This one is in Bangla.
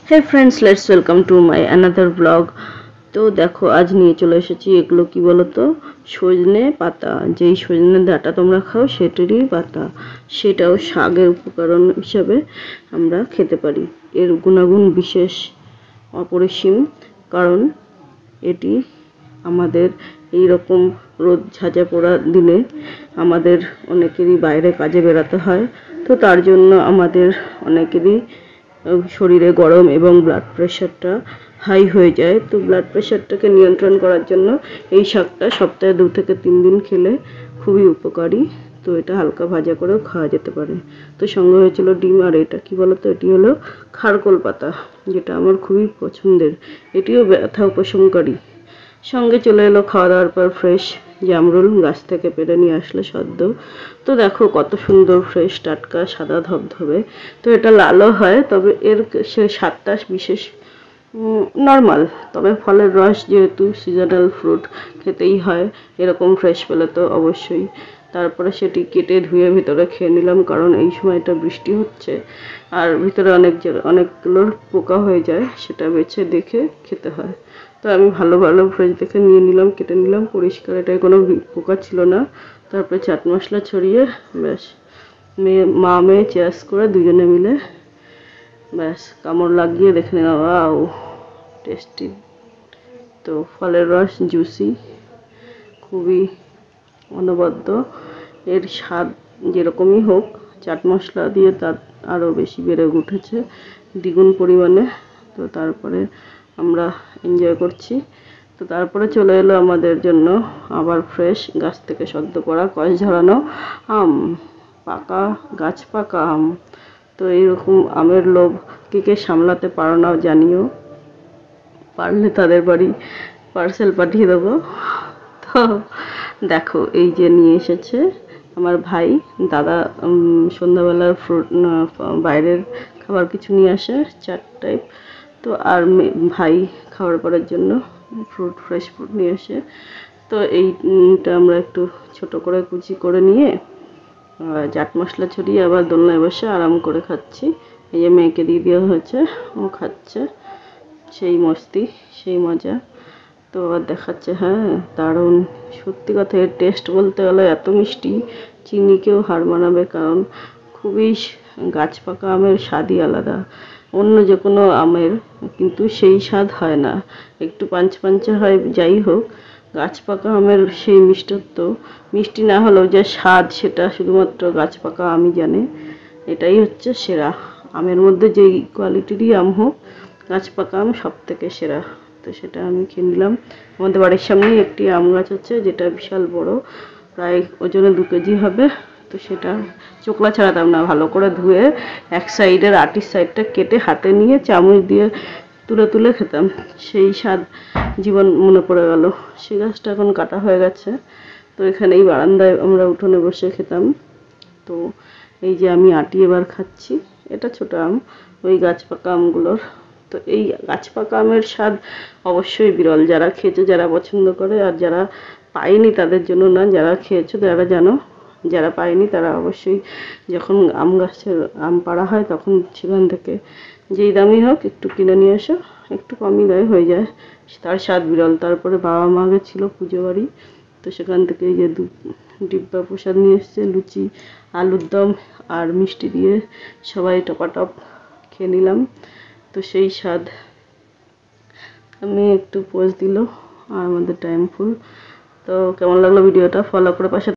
Hey friends, let's welcome to my another vlog. তো দেখো আজ নিয়ে চলে এসেছি এগুলো কি বলো তো, সজনে পাতা। যেই সজনে ডাঁটা তোমরা খাও সেটারই পাতা, সেটাও শাকের উপকরণ হিসাবে আমরা খেতে পারি। এর গুণাগুণ বিশেষ অপরিসীম, কারণ এটি আমাদের এই রকম রোদ ঝাঁঝা পোড়া দিনে আমাদের অনেকেরই বাইরে কাজে বেরাতে হয়, তো তার জন্য আমাদের অনেকেরই শরীরে গরম এবং ব্লাড প্রেশারটা হাই হয়ে যায়। তো ব্লাড প্রেশারটাকে নিয়ন্ত্রণ করার জন্য এই শাকটা সপ্তাহে 2 থেকে 3 দিন খেলে খুবই উপকারী। তো এটা হালকা ভাজা করেও খাওয়া যেতে পারে। তো সঙ্গে হয়েছিল ডিম, আর এটা কি বলতো, এটি হলো খারকোল পাতা, যেটা আমার খুবই পছন্দের। এটিও ব্যথা উপশমকারী। সঙ্গে চলে এলো খাওয়া দাওয়ার পর ফ্রেশ জামরুল, গাছ থেকে পেড়ে নিয়ে আসলে সদ্য। তো দেখো কত সুন্দর ফ্রেশ টাটকা সাদা ধবধবে। তো এটা লালও হয়, তবে এর সে স্বাদটা বিশেষ নর্মাল। তবে ফলের রস যেহেতু সিজনাল ফ্রুট, খেতেই হয় এরকম ফ্রেশ পেলে তো অবশ্যই। তারপরে সেটি কেটে ধুয়ে ভিতরে খেয়ে নিলাম, কারণ এই সময়টা বৃষ্টি হচ্ছে আর ভিতরে অনেকগুলোর পোকা হয়ে যায়, সেটা বেছে দেখে খেতে হয়। তো আমি ভালো ভালো ফ্রেশ দেখে নিয়ে নিলাম, কেটে নিলাম পরিষ্কার, এটায় কোনো পোকা ছিল না। তারপরে চাট মশলা ছড়িয়ে ব্যাস মা মেয়ে চেয়ার্স করে দুজনে মিলে ব্যাস কামড় লাগিয়ে দেখে নিলাম, ওয়াও টেস্টি। তো ফলের রস জুসি, খুবই অনবদ্য। এর স্বাদ যেরকমই হোক, চাট মশলা দিয়ে তার আরও বেশি বেড়ে উঠেছে দ্বিগুণ পরিমাণে। তো তারপরে আমরা এনজয় করছি। তো তারপরে চলে এলো আমাদের জন্য আবার ফ্রেশ গাছ থেকে সদ্য পড়া কষ ঝরানো আম, পাকা গাছ পাকা আম। তো এইরকম আমের লোভ কে সামলাতে পারো না জানিও, পারলে তাদের বাড়ি পার্সেল পাঠিয়ে দেবো। তো দেখো এই যে নিয়ে এসেছে আমার ভাই, দাদা সন্ধ্যাবেলার ফ্রুট বাইরের খাবার কিছু নিয়ে আসে, চাট টাইপ। তো আর ভাই খাবার পরের জন্য ফ্রেশ ফ্রুট নিয়ে আসে। তো এইটা আমরা একটু ছোট করে কুচি করে নিয়ে চাট মশলা ছড়িয়ে আবার দোলনায় বসে আরাম করে খাচ্ছি। এই যে মেয়েকে দিয়ে দেওয়া হয়েছে, ও খাচ্ছে, সেই মস্তি সেই মজা। তো আবার দেখাচ্ছে, হ্যাঁ দারুণ, সত্যি কথা। এর টেস্ট বলতে গেলে এত মিষ্টি, চিনিকেও হার মানাবে, কারণ খুবই গাছ পাকা আমের স্বাদই আলাদা। অন্য যে কোনো আমের কিন্তু সেই স্বাদ হয় না, একটু পাঞ্চে হয় যাই হোক। গাছ পাকা আমের সেই মিষ্টত্ব, মিষ্টি না হলেও যে স্বাদ, সেটা শুধুমাত্র গাছ পাকা আমই জানে। এটাই হচ্ছে সেরা। আমের মধ্যে যেই কোয়ালিটিরই আম হোক, গাছ পাকা আম সব থেকে সেরা। তো সেটা আমি খেয়ে নিলাম। আমাদের বাড়ির সামনেই একটি আম গাছ আছে, যেটা বিশাল বড়, প্রায় ওজনে 2 কেজি হবে। তো সেটা চোকলা ছাড়াতাম না, ভালো করে ধুয়ে এক সাইডের আটির সাইডটা কেটে হাতে নিয়ে চামচ দিয়ে তুলে তুলে খেতাম। সেই স্বাদ জীবন মনে পড়ে গেল। সেই গাছটা এখন কাটা হয়ে গেছে। তো এখানেই বারান্দায় আমরা উঠোনে বসে খেতাম। তো এই যে আমি আটি এবার খাচ্ছি, এটা ছোট আম, ওই গাছ পাকা আমগুলোর। তো এই গাছ পাকা আমের স্বাদ অবশ্যই বিরল। যারা খেয়েছে, যারা পছন্দ করে, আর যারা পায়নি তাদের জন্য না, যারা খেয়েছো তারা জানো। যারা পায়নি তারা অবশ্যই, যখন আম গাছের আম পাড়া হয় তখন সেখান থেকে যেই দামই হোক একটু কিনে নিয়ে এসো, একটু কমই দায় হয়ে যায়, তার স্বাদ বিরল। তারপরে বাবা মা গেছিল পুজো বাড়ি, তো সেখান থেকে এই যে ডিব্বা প্রসাদ নিয়ে এসছে, লুচি আলুর দম আর মিষ্টি দিয়ে সবাই টপাটপ খেয়ে নিলাম। তো সেই স্বাদ। আমি একটু পোজ দিল আর আমাদের টাইম ফুল। তো কেমন লাগলো ভিডিওটা, ফলো করে পাশে